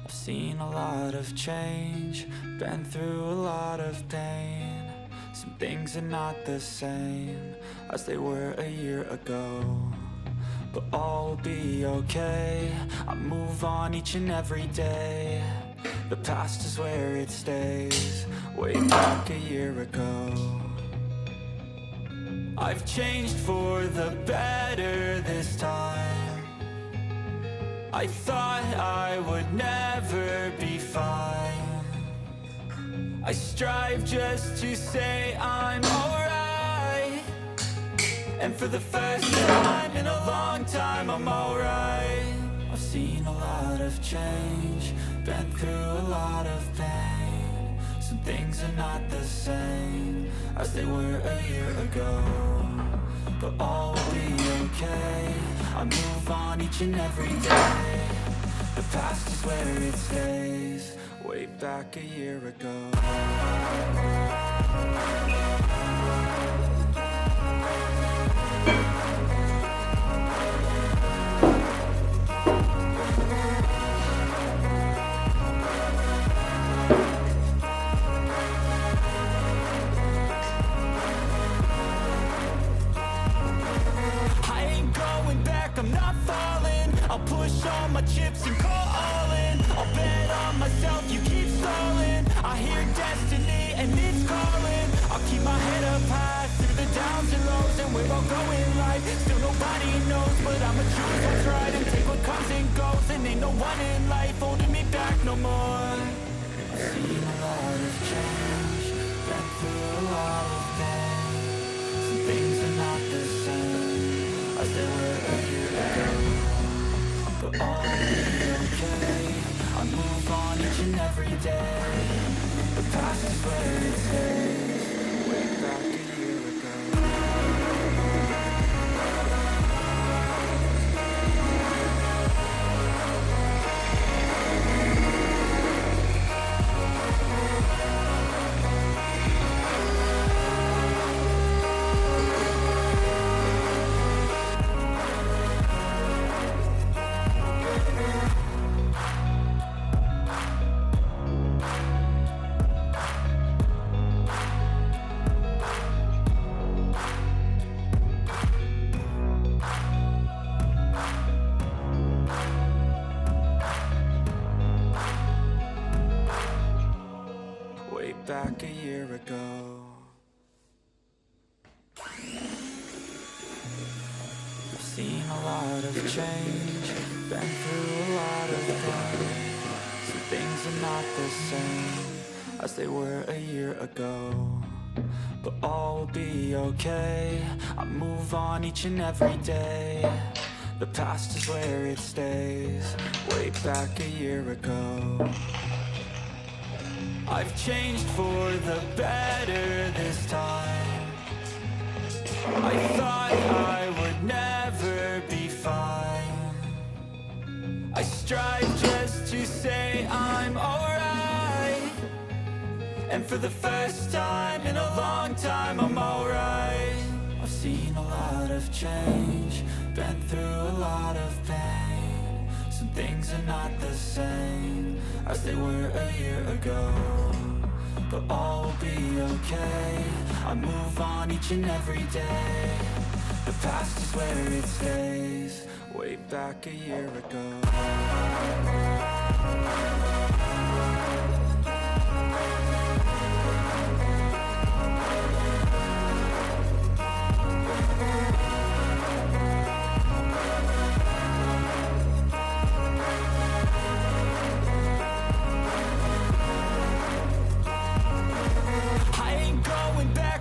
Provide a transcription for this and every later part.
I've seen a lot of change, been through a lot of pain. Some things are not the same as they were a year ago, but all will be okay. I move on each and every day. The past is where it stays, way back a year ago. I've changed for the better this time. I thought I would never be fine. I strive just to say I'm alright, and for the first time in a long time I'm alright. I've seen a lot of change, been through a lot of pain. Some things are not the same as they were a year ago, but all will be okay. I move on each and every day. The past is where it stays, way back a year ago. I'm not falling, I'll push all my chips and call all in. I'll bet on myself, you keep stalling. I hear destiny and it's calling. I'll keep my head up high through the downs and lows, and we're all going life. Still nobody knows, but I'ma choose what's right and take what comes and goes. And ain't no one in life holding me back no more. I've seen a lot of change, been through a lot of pain. Some things are not the same as they were a year ago, but all will be okay. I move on each and every day. The past is where it stays, way back a year ago. Back a year ago. I've seen a lot of change, been through a lot of pain. Some things are not the same as they were a year ago, but all will be okay. I move on each and every day. The past is where it stays, way back a year ago. I've changed for the better this time. I thought I would never be fine. I strive just to say I'm alright, and for the first time in a long time I'm alright. I've seen a lot of change, been through a lot of pain. Some things are not the same as they were a year ago, but all will be okay. I move on each and every day. The past is where it stays, way back a year ago.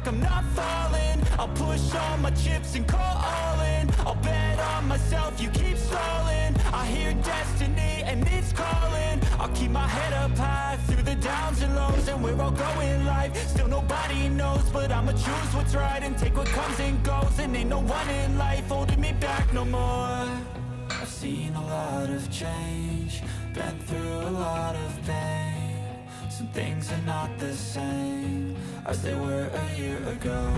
I'm not falling, I'll push all my chips and call all in. I'll bet on myself, you keep stalling. I hear destiny and it's calling. I'll keep my head up high through the downs and lows, and we're all going life. Still nobody knows, but I'ma choose what's right and take what comes and goes. And ain't no one in life holding me back no more. I've seen a lot of change, been through a lot of pain. Some things are not the same as they were a year ago,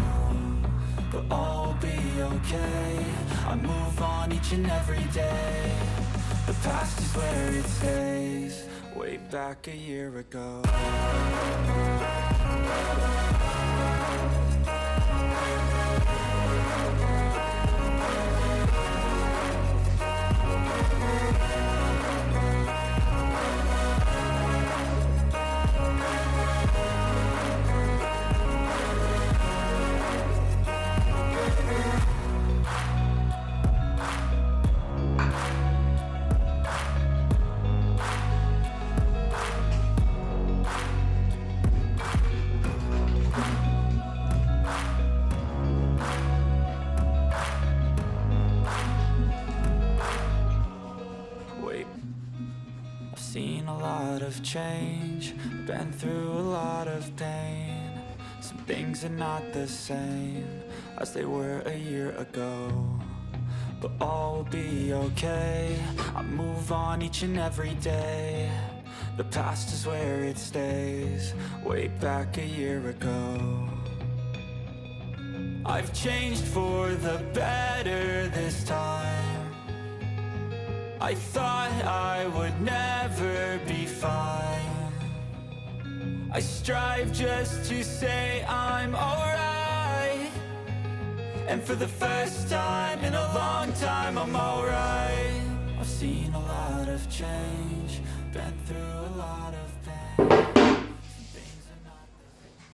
but all will be okay. I move on each and every day. The past is where it stays, way back a year ago. Wait, I've seen a lot of change, been through a lot of pain. Some things are not the same as they were a year ago, but all will be okay. I move on each and every day. The past is where it stays, way back a year ago. I've changed for the better this time. I thought I would never be fine. I strive just to say I'm alright, and for the first time in a long time I'm alright. I've seen a lot of change, been through a lot of